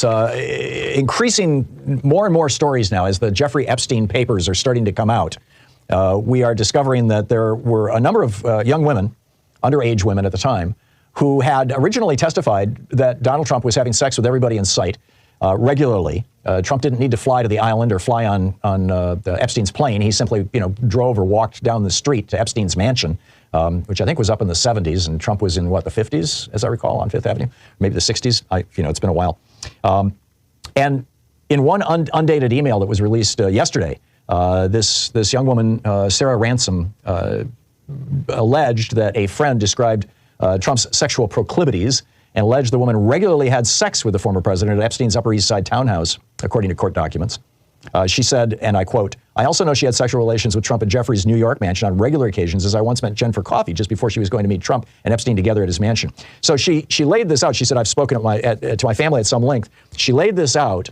Increasing more and more stories now as the Jeffrey Epstein papers are starting to come out. We are discovering that there were a number of young women, underage women at the time, who had originally testified that Donald Trump was having sex with everybody in sight regularly. Trump didn't need to fly to the island or fly on Epstein's plane. He simply, drove or walked down the street to Epstein's mansion, which I think was up in the 70s, and Trump was in, what, the 50s, as I recall, on Fifth Avenue? Maybe the 60s? It's been a while. And in one undated email that was released yesterday, this young woman, Sarah Ransom, alleged that a friend described Trump's sexual proclivities and alleged the woman regularly had sex with the former president at Epstein's Upper East Side townhouse, according to court documents. She said, and I quote, "I also know she had sexual relations with Trump at Jeffrey's New York mansion on regular occasions, as I once met Jen for coffee just before she was going to meet Trump and Epstein together at his mansion." So she laid this out. She said, "I've spoken to my family at some length." She laid this out,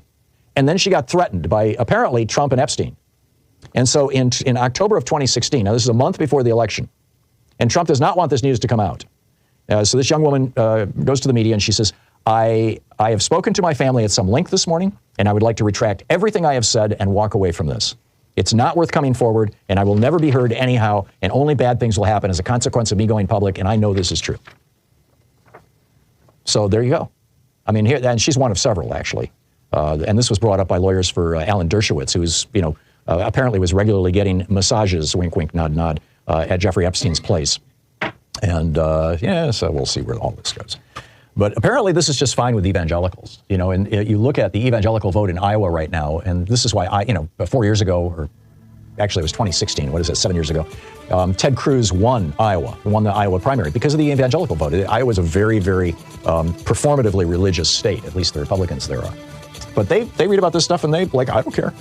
and then she got threatened by apparently Trump and Epstein. And so in October of 2016, now this is a month before the election, and Trump does not want this news to come out. So this young woman goes to the media and she says, I have spoken to my family at some length this morning, and I would like to retract everything I have said and walk away from this. It's not worth coming forward, and I will never be heard anyhow, and only bad things will happen as a consequence of me going public, and I know this is true. So there you go. I mean, here, and she's one of several, actually. And this was brought up by lawyers for Alan Dershowitz, who's, apparently was regularly getting massages, wink, wink, nod, nod, at Jeffrey Epstein's place. And, so we'll see where all this goes. But apparently this is just fine with evangelicals, and you look at the evangelical vote in Iowa right now, and this is why 4 years ago, or actually it was 2016, 7 years ago, Ted Cruz won the Iowa primary because of the evangelical vote. Iowa is a very, very performatively religious state, at least the Republicans there are. But they read about this stuff and they I don't care.